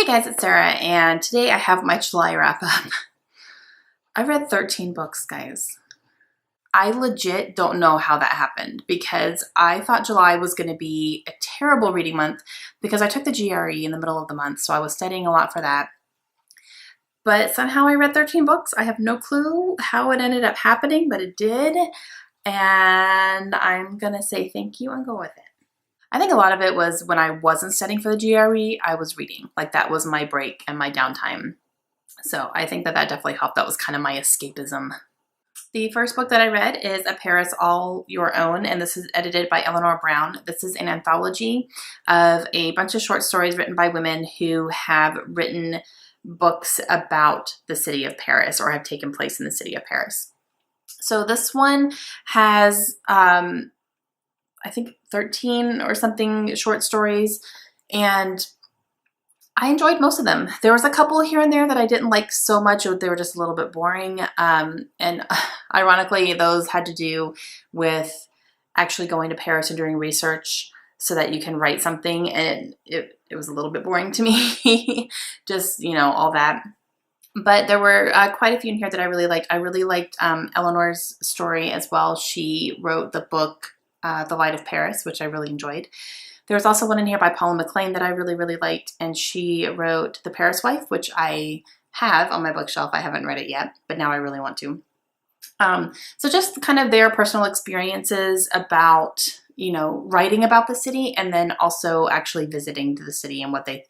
Hey guys, it's Sarah, and today I have my July wrap up. I read 13 books, guys. I legit don't know how that happened because I thought July was going to be a terrible reading month because I took the GRE in the middle of the month, so I was studying a lot for that. But somehow I read 13 books. I have no clue how it ended up happening, but it did. And I'm going to say thank you and go with it. I think a lot of it was when I wasn't studying for the GRE, I was reading. Like that was my break and my downtime. So I think that definitely helped. That was kind of my escapism. The first book that I read is A Parasol Your Own, and this is edited by Eleanor Brown. This is an anthology of a bunch of short stories written by women who have written books about the city of Paris or have taken place in the city of Paris. So this one has I think 13 or something short stories, and I enjoyed most of them. There was a couple here and there that I didn't like so much, or they were just a little bit boring. And ironically, those had to do with actually going to Paris and doing research so that you can write something, and it was a little bit boring to me. Just, you know, all that. But there were quite a few in here that I really liked. I really liked Eleanor's story as well. She wrote the book The Light of Paris, which I really enjoyed. There was also one in here by Paula McLean that I really, really liked, and she wrote The Paris Wife, which I have on my bookshelf. I haven't read it yet, but now I really want to. So just kind of their personal experiences about, you know, writing about the city and then also actually visiting the city and what they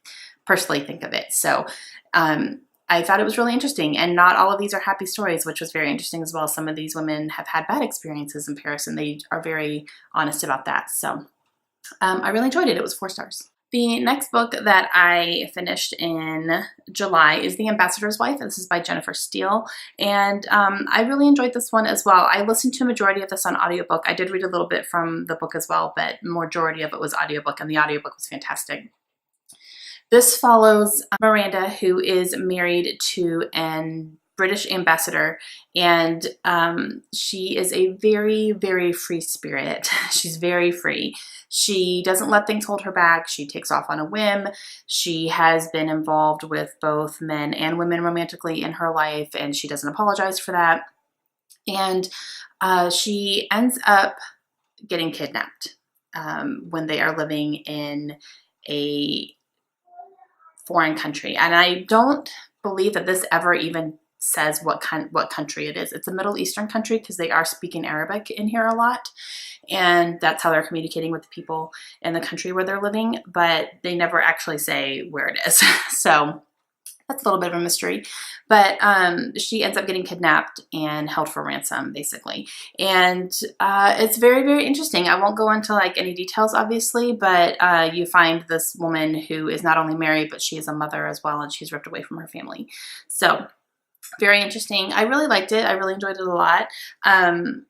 personally think of it. So I thought it was really interesting, and not all of these are happy stories, which was very interesting as well. Some of these women have had bad experiences in Paris, and they are very honest about that. So I really enjoyed it. It was 4 stars. The next book that I finished in July is The Ambassador's Wife, and this is by Jennifer Steele, and I really enjoyed this one as well. I listened to a majority of this on audiobook. I did read a little bit from the book as well, but majority of it was audiobook, and the audiobook was fantastic. This follows Miranda, who is married to an British ambassador, and she is a very, very free spirit. She's very free. She doesn't let things hold her back. She takes off on a whim. She has been involved with both men and women romantically in her life, and she doesn't apologize for that. And she ends up getting kidnapped when they are living in a foreign country. And I don't believe that this ever even says what country it is. It's a Middle Eastern country because they are speaking Arabic in here a lot. And that's how they're communicating with the people in the country where they're living, but they never actually say where it is. So that's a little bit of a mystery. But she ends up getting kidnapped and held for ransom, basically. And it's very, very interesting. I won't go into like any details, obviously, but you find this woman who is not only married, but she is a mother as well, and she's ripped away from her family. So very interesting. I really liked it. I really enjoyed it a lot. And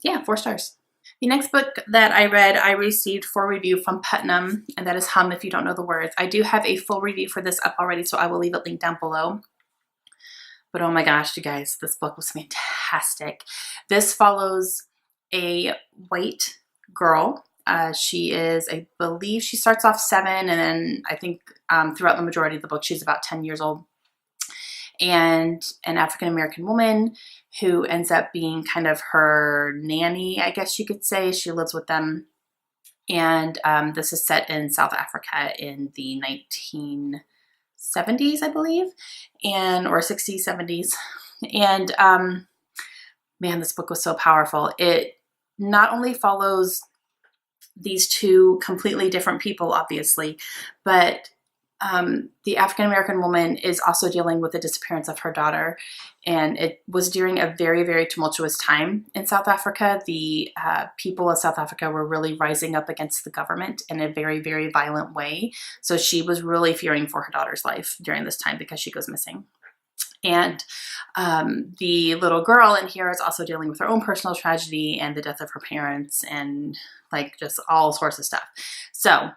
yeah, 4 stars. The next book that I read, I received for review from Putnam, and that is Hum if you don't know the words. I do have a full review for this up already, so I will leave it linked down below. But oh my gosh, you guys, this book was fantastic. This follows a white girl. She is, I believe she starts off 7, and then I think throughout the majority of the book, she's about 10 years old. And an African-American woman who ends up being kind of her nanny, I guess you could say. She lives with them. And this is set in South Africa in the 1970s, I believe, or 60s, 70s. And man, this book was so powerful. It not only follows these 2 completely different people, obviously, but the African-American woman is also dealing with the disappearance of her daughter, and it was during a very, very tumultuous time in South Africa. The people of South Africa were really rising up against the government in a very, very violent way. So she was really fearing for her daughter's life during this time because she goes missing. And the little girl in here is also dealing with her own personal tragedy and the death of her parents and like just all sorts of stuff. So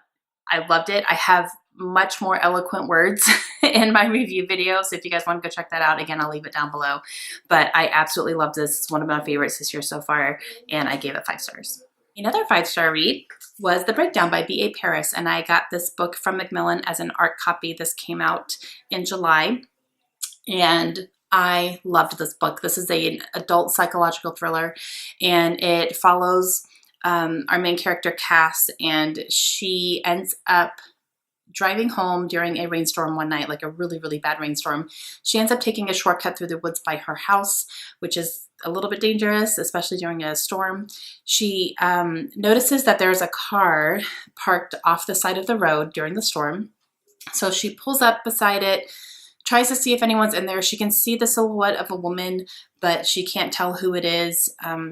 I loved it. I have much more eloquent words in my review video, so if you guys want to go check that out, again, I'll leave it down below. But I absolutely love this. It's one of my favorites this year so far, and I gave it 5 stars. Another 5-star read was The Breakdown by B.A. Paris, and I got this book from Macmillan as an art copy. This came out in July, and I loved this book. This is an adult psychological thriller, and it follows our main character, Cass, and she ends up driving home during a rainstorm one night, like a really, really bad rainstorm. She ends up taking a shortcut through the woods by her house, which is a little bit dangerous, especially during a storm. She notices that there's a car parked off the side of the road during the storm. So she pulls up beside it, tries to see if anyone's in there. She can see the silhouette of a woman, but she can't tell who it is.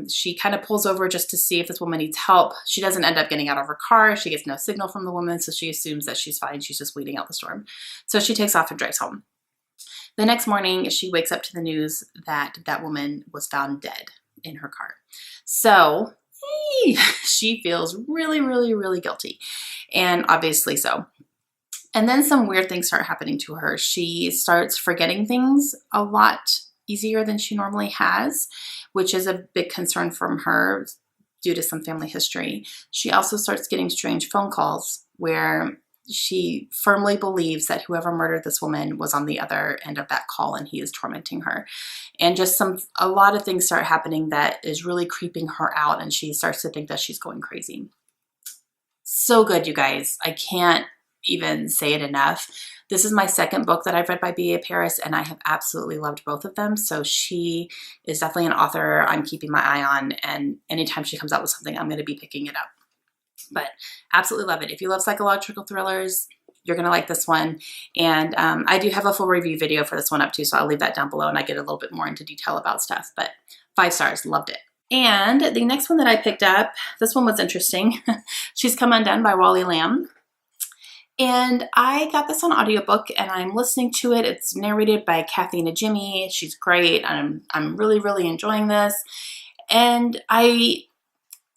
She kind of pulls over just to see if this woman needs help. She doesn't end up getting out of her car. She gets no signal from the woman, so she assumes that she's fine. She's just waiting out the storm. So she takes off and drives home. The next morning, she wakes up to the news that that woman was found dead in her car. So she feels really, really, really guilty, and obviously so. And then some weird things start happening to her. She starts forgetting things a lot easier than she normally has, which is a big concern from her due to some family history. She also starts getting strange phone calls where she firmly believes that whoever murdered this woman was on the other end of that call and he is tormenting her. And just a lot of things start happening that is really creeping her out, and she starts to think that she's going crazy. So good, you guys. I can't even say it enough. This is my second book that I've read by B.A. Paris, and I have absolutely loved both of them. So she is definitely an author I'm keeping my eye on, and anytime she comes out with something, I'm going to be picking it up. But absolutely love it. If you love psychological thrillers, you're going to like this one. And I do have a full review video for this one up too, so I'll leave that down below, and I get a little bit more into detail about stuff. But 5 stars, loved it. And the next one that I picked up, this one was interesting. She's Come Undone by Wally Lamb. And I got this on audiobook, and I'm listening to it. It's narrated by Kathy Najimy. She's great. I'm really, really enjoying this. And I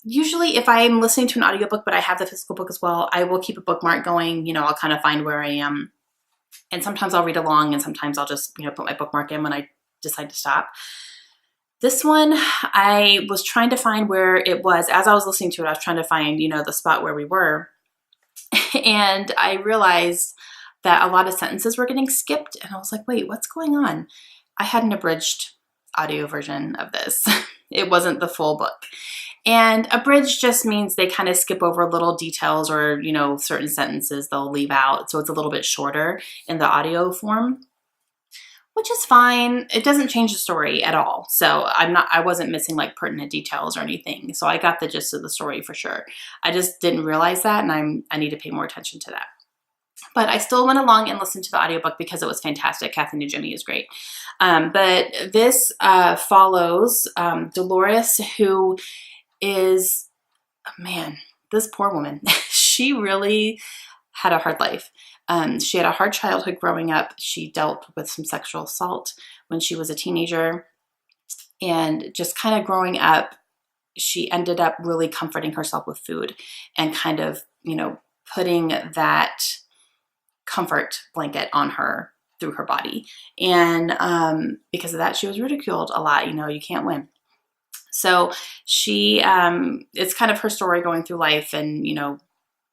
usually, if I'm listening to an audiobook, but I have the physical book as well, I will keep a bookmark going. You know, I'll kind of find where I am. And sometimes I'll read along, and sometimes I'll just, put my bookmark in when I decide to stop. This one, I was trying to find where it was. As I was listening to it, I was trying to find, the spot where we were. And I realized that a lot of sentences were getting skipped, and I was like, wait, what's going on? I had an abridged audio version of this. It wasn't the full book. And abridged just means they kind of skip over little details or, certain sentences they'll leave out. So it's a little bit shorter in the audio form, which is fine. It doesn't change the story at all. So I wasn't missing like pertinent details or anything. So I got the gist of the story for sure. I just didn't realize that, and I need to pay more attention to that. But I still went along and listened to the audiobook because it was fantastic. Kathy Najimy is great. But this follows Dolores, who is, man, this poor woman. She really had a hard life. She had a hard childhood growing up. She dealt with some sexual assault when she was a teenager, and just kind of growing up, she ended up really comforting herself with food and kind of, putting that comfort blanket on her through her body. And because of that, she was ridiculed a lot. You can't win. So she, it's kind of her story going through life and,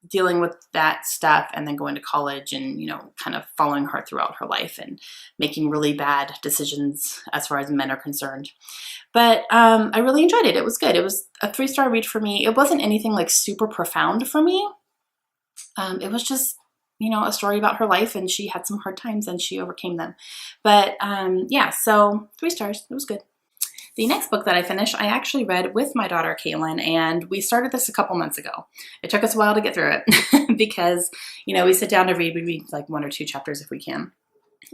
dealing with that stuff, and then going to college and, kind of following her throughout her life and making really bad decisions as far as men are concerned. But I really enjoyed it. It was good. It was a 3-star read for me. It wasn't anything like super profound for me. It was just, a story about her life, and she had some hard times and she overcame them. But yeah, so 3 stars. It was good. The next book that I finished, I actually read with my daughter, Kaylin, and we started this a couple months ago. It took us a while to get through it because, we sit down to read. We read like 1 or 2 chapters if we can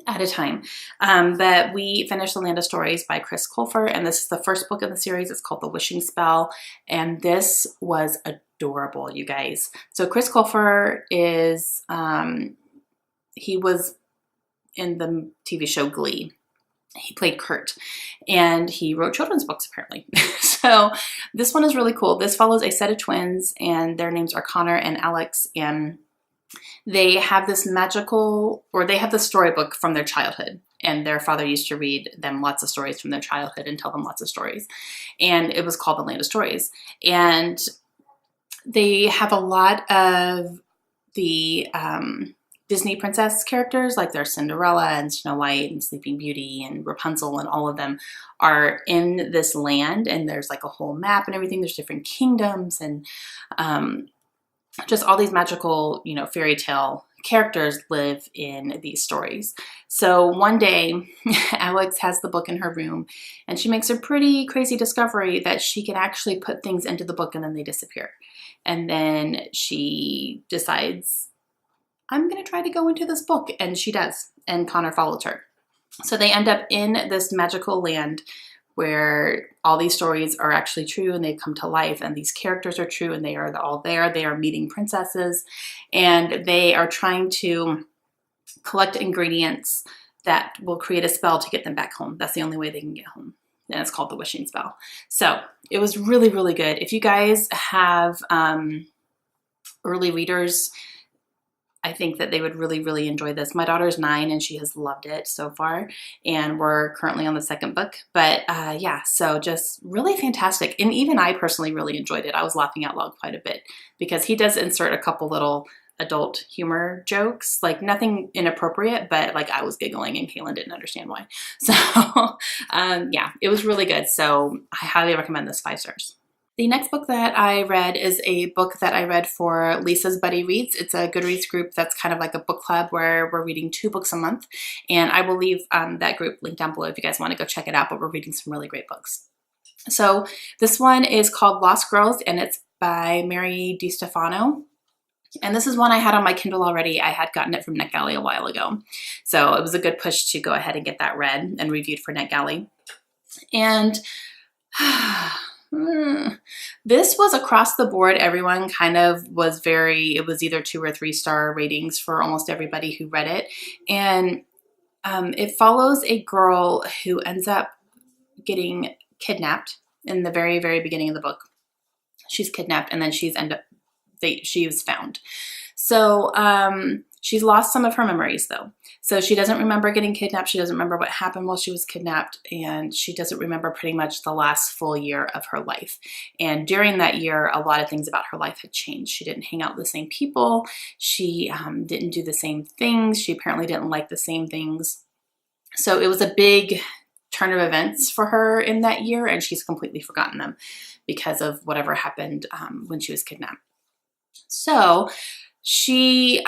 at a time. But we finished The Land of Stories by Chris Colfer, and this is the first book in the series. It's called The Wishing Spell, and this was adorable, you guys. So Chris Colfer is, he was in the TV show Glee. He played Kurt, and he wrote children's books apparently. So this one is really cool. This follows a set of twins, and their names are Connor and Alex, and they have this they have the storybook from their childhood, and their father used to read them lots of stories from their childhood and tell them lots of stories. And it was called The Land of Stories. And They have a lot of the Disney princess characters, like there's Cinderella and Snow White and Sleeping Beauty and Rapunzel, and all of them are in this land, and there's like a whole map and everything. There's different kingdoms and just all these magical, you know, fairy tale characters live in these stories. So one day, Alex has the book in her room, and she makes a pretty crazy discovery that she can actually put things into the book and then they disappear. And then she decides, I'm going to try to go into this book. And she does. And Connor follows her. So they end up in this magical land where all these stories are actually true and they come to life, and these characters are true and they are all there. They are meeting princesses, and they are trying to collect ingredients that will create a spell to get them back home. That's the only way they can get home. And it's called the wishing spell. So it was really, really good. If you guys have early readers, I think that they would really, really enjoy this. My daughter's 9 and she has loved it so far, and we're currently on the second book. But yeah, so just really fantastic. And even I personally really enjoyed it. I was laughing out loud quite a bit because he does insert a couple little adult humor jokes, like nothing inappropriate, but like I was giggling and Kaylin didn't understand why. So yeah, it was really good. So I highly recommend this, 5 stars. The next book that I read is a book that I read for Lisa's Buddy Reads. It's a Goodreads group that's kind of like a book club where we're reading 2 books a month. And I will leave that group linked down below if you guys want to go check it out, but we're reading some really great books. So this one is called Lost Girls, and it's by Mary DiStefano. And this is one I had on my Kindle already. I had gotten it from NetGalley a while ago. So it was a good push to go ahead and get that read and reviewed for NetGalley. And this was across the board. Everyone kind of was it was either 2 or 3 star ratings for almost everybody who read it. And it follows a girl who ends up getting kidnapped in the very, very beginning of the book. She's kidnapped and then she was found. So she's lost some of her memories though. So she doesn't remember getting kidnapped. She doesn't remember what happened while she was kidnapped. And she doesn't remember pretty much the last full year of her life. And during that year, a lot of things about her life had changed. She didn't hang out with the same people. She didn't do the same things. She apparently didn't like the same things. So it was a big turn of events for her in that year. And she's completely forgotten them because of whatever happened when she was kidnapped. So she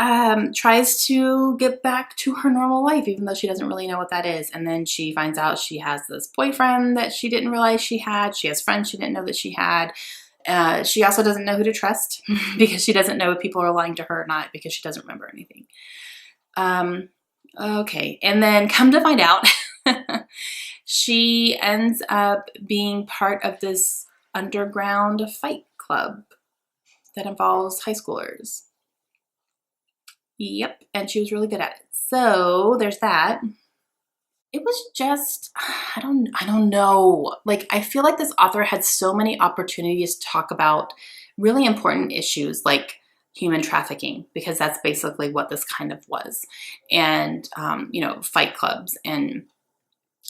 tries to get back to her normal life, even though she doesn't really know what that is. And then she finds out she has this boyfriend that she didn't realize she had. She has friends she didn't know that she had. She also doesn't know who to trust because she doesn't know if people are lying to her or not because she doesn't remember anything. Okay, and then come to find out, she ends up being part of this underground fight club that involves high schoolers. Yep, and she was really good at it. So there's that. It was just, I don't know. Like, I feel like this author had so many opportunities to talk about really important issues like human trafficking, because that's basically what this kind of was. And, you know, fight clubs and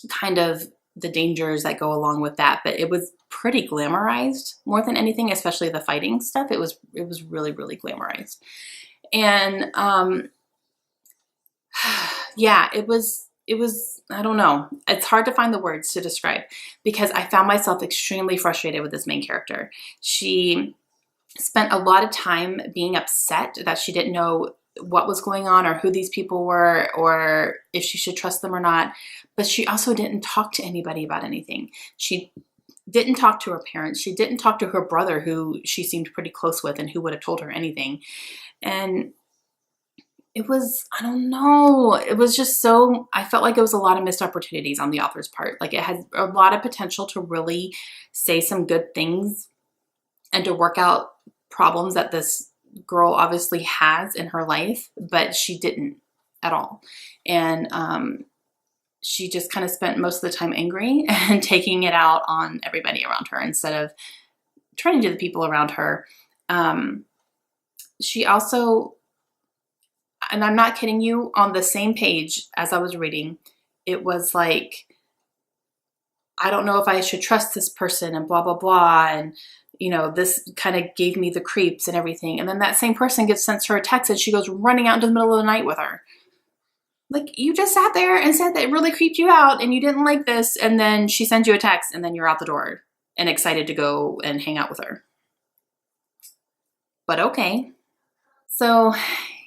kind of the dangers that go along with that. But it was pretty glamorized more than anything, especially the fighting stuff. It was really, really glamorized. And yeah, it was, I don't know. It's hard to find the words to describe because I found myself extremely frustrated with this main character. She spent a lot of time being upset that she didn't know what was going on or who these people were or if she should trust them or not. But she also didn't talk to anybody about anything. She didn't talk to her parents. She didn't talk to her brother, who she seemed pretty close with and who would have told her anything. And it was, I don't know, it was just so, I felt like it was a lot of missed opportunities on the author's part. Like, it had a lot of potential to really say some good things and to work out problems that this girl obviously has in her life, but she didn't at all. And she just kind of spent most of the time angry and taking it out on everybody around her instead of turning to the people around her. She also, and I'm not kidding you, on the same page as I was reading, it was like, I don't know if I should trust this person and blah, blah, blah. And, you know, this kind of gave me the creeps and everything. And then that same person gets sent her a text and she goes running out into the middle of the night with her. Like, you just sat there and said that it really creeped you out and you didn't like this. And then she sends you a text and then you're out the door and excited to go and hang out with her. But okay. So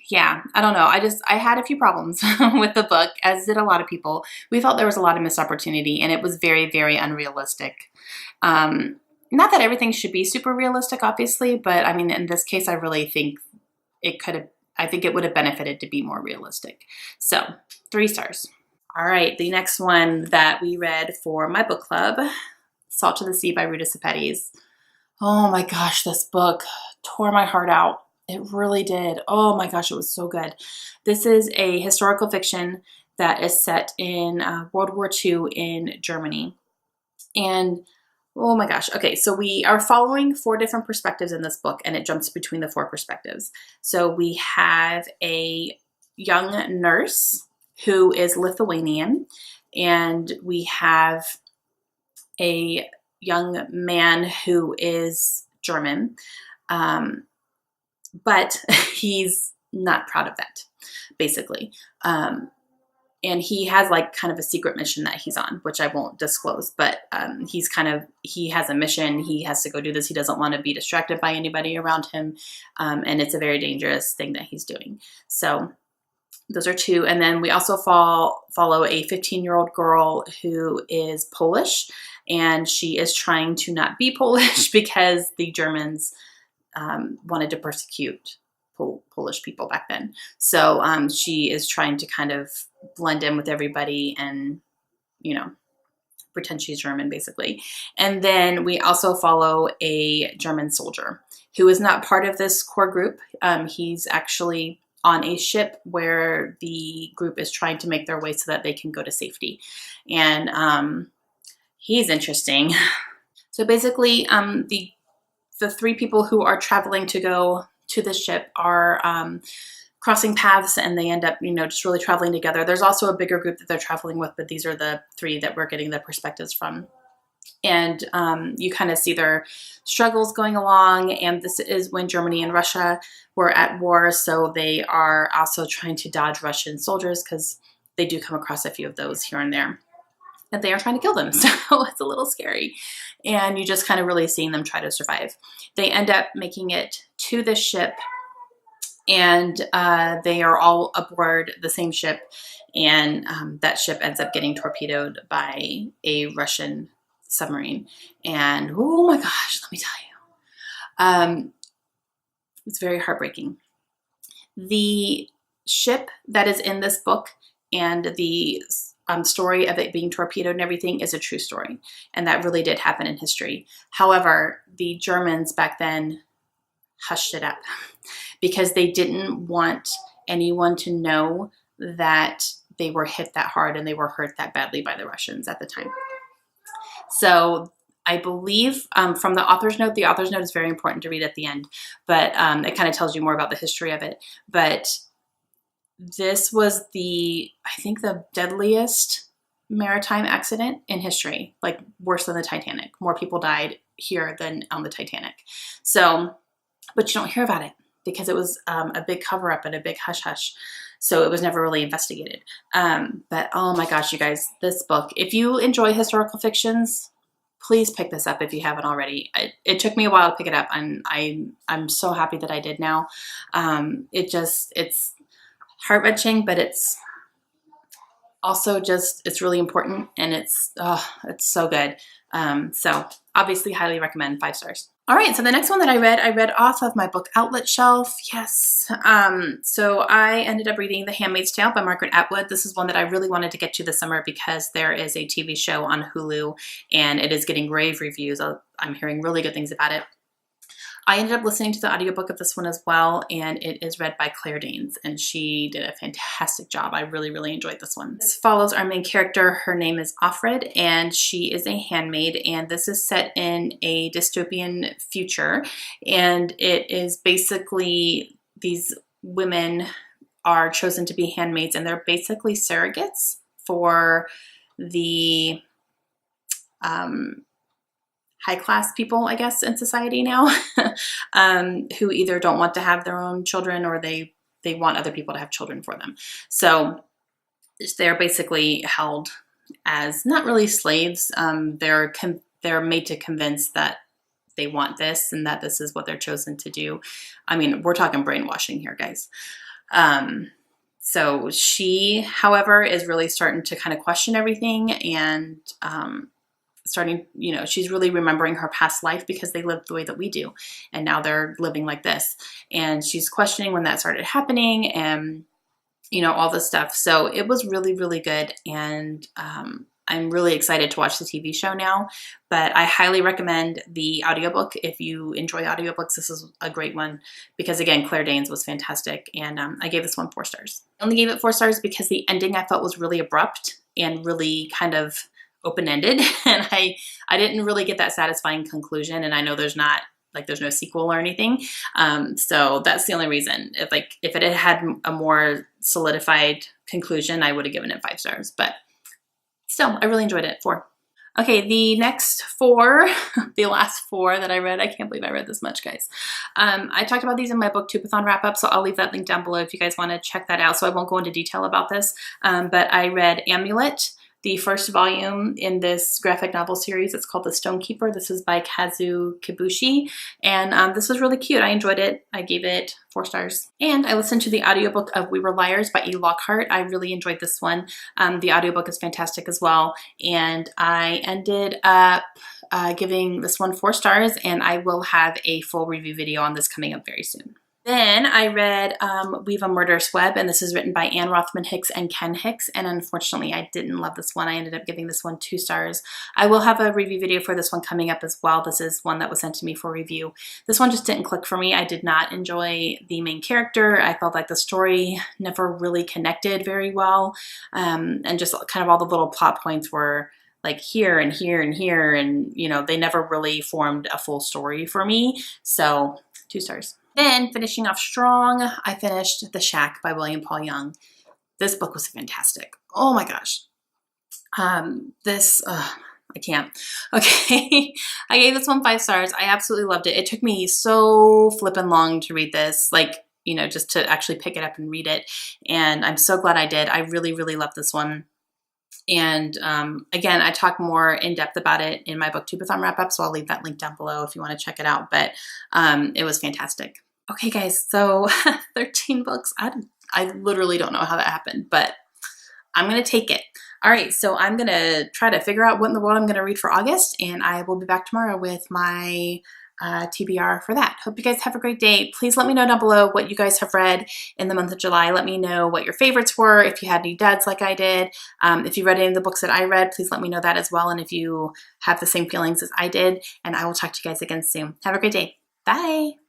yeah, I don't know. I had a few problems with the book, as did a lot of people. We felt there was a lot of missed opportunity and it was very, very unrealistic. Not that everything should be super realistic, obviously, but I mean, in this case, I really think I think it would have benefited to be more realistic. So 3 stars. All right, the next one that we read for my book club, Salt to the Sea by Ruta Sepetys. Oh my gosh, this book tore my heart out. It really did. Oh my gosh, it was so good. This is a historical fiction that is set in World War II in Germany. And oh my gosh. Okay, so we are following 4 different perspectives in this book, and it jumps between the 4 perspectives. So we have a young nurse who is Lithuanian, and we have a young man who is German, but he's not proud of that, basically. And he has like kind of a secret mission that he's on, which I won't disclose, but he has a mission. He has to go do this. He doesn't want to be distracted by anybody around him. And it's a very dangerous thing that he's doing. So those are 2. And then we also follow a 15-year-old girl who is Polish, and she is trying to not be Polish because the Germans wanted to persecute Polish people back then. So she is trying to kind of blend in with everybody and, you know, pretend she's German, basically. And then we also follow a German soldier who is not part of this core group. He's actually on a ship where the group is trying to make their way so that they can go to safety. And he's interesting. So basically, the 3 people who are traveling to go to the ship are crossing paths, and they end up, you know, just really traveling together. There's also a bigger group that they're traveling with, but these are the 3 that we're getting the perspectives from. And you kind of see their struggles going along. And this is when Germany and Russia were at war. So they are also trying to dodge Russian soldiers, because they do come across a few of those here and there. And they are trying to kill them. So it's a little scary. And you just kind of really seeing them try to survive. They end up making it to the ship, and they are all aboard the same ship. And that ship ends up getting torpedoed by a Russian submarine. And oh my gosh, let me tell you, it's very heartbreaking. The ship that is in this book and the story of it being torpedoed and everything is a true story. And that really did happen in history. However, the Germans back then hushed it up because they didn't want anyone to know that they were hit that hard and they were hurt that badly by the Russians at the time. So I believe from the author's note is very important to read at the end, but it kind of tells you more about the history of it. But this was I think the deadliest maritime accident in history, like worse than the Titanic. More people died here than on the Titanic. So, but you don't hear about it because it was a big cover up and a big hush hush. So it was never really investigated. But oh my gosh, you guys, this book, if you enjoy historical fictions, please pick this up if you haven't already. It took me a while to pick it up, and I'm so happy that I did now. It's heart-wrenching, but it's also it's really important, and it's so good. So obviously highly recommend, 5 stars. All right, so the next one that I read off of my book outlet shelf. Yes. So I ended up reading The Handmaid's Tale by Margaret Atwood. This is one that I really wanted to get to this summer because there is a TV show on Hulu, and it is getting rave reviews. I'm hearing really good things about it. I ended up listening to the audiobook of this one as well, and it is read by Claire Danes, and she did a fantastic job. I really, really enjoyed this one. This follows our main character. Her name is Offred, and she is a handmaid, and this is set in a dystopian future, and it is basically these women are chosen to be handmaids, and they're basically surrogates for the high class people, I guess, in society now, who either don't want to have their own children or they want other people to have children for them. So they're basically held as not really slaves. They're made to convince that they want this and that this is what they're chosen to do. I mean, we're talking brainwashing here, guys. So she, however, is really starting to kind of question everything and starting, you know, she's really remembering her past life because they lived the way that we do. And now they're living like this. And she's questioning when that started happening and, you know, all this stuff. So it was really, really good. And I'm really excited to watch the TV show now, but I highly recommend the audiobook. If you enjoy audiobooks, this is a great one because, again, Claire Danes was fantastic. And I gave this one 4 stars. I only gave it 4 stars because the ending I felt was really abrupt and really kind of open-ended. And I didn't really get that satisfying conclusion. And I know there's no sequel or anything. So that's the only reason. If it had had a more solidified conclusion, I would have given it 5 stars. But still, I really enjoyed it. 4. Okay, the next 4, the last 4 that I read, I can't believe I read this much, guys. I talked about these in my Booktubeathon wrap-up, so I'll leave that link down below if you guys want to check that out. So I won't go into detail about this, but I read Amulet, the first volume in this graphic novel series. It's called The Stonekeeper. This is by Kazu Kibushi, and this was really cute. I enjoyed it. I gave it 4 stars. And I listened to the audiobook of We Were Liars by E. Lockhart. I really enjoyed this one. The audiobook is fantastic as well, and I ended up giving this one 4 stars, and I will have a full review video on this coming up very soon. Then I read Weave a Murderous Web, and this is written by Anne Rothman Hicks and Ken Hicks, and unfortunately I didn't love this one. I ended up giving this one 2 stars. I will have a review video for this one coming up as well. This is one that was sent to me for review. This one just didn't click for me. I did not enjoy the main character. I felt like the story never really connected very well, and just kind of all the little plot points were like here and here and here, and you know, they never really formed a full story for me. So 2 stars. Then, finishing off strong, I finished The Shack by William Paul Young. This book was fantastic. Oh my gosh. I can't. Okay. I gave this one 5 stars. I absolutely loved it. It took me so flippin' long to read this, like, you know, just to actually pick it up and read it. And I'm so glad I did. I really, really loved this one. And again, I talk more in depth about it in my Booktubeathon wrap-up, so I'll leave that link down below if you want to check it out. But it was fantastic. Okay, guys, so 13 books. I literally don't know how that happened, but I'm going to take it. All right, so I'm going to try to figure out what in the world I'm going to read for August, and I will be back tomorrow with my TBR for that. Hope you guys have a great day. Please let me know down below what you guys have read in the month of July. Let me know what your favorites were, if you had any duds like I did. If you read any of the books that I read, please let me know that as well, and if you have the same feelings as I did, and I will talk to you guys again soon. Have a great day. Bye!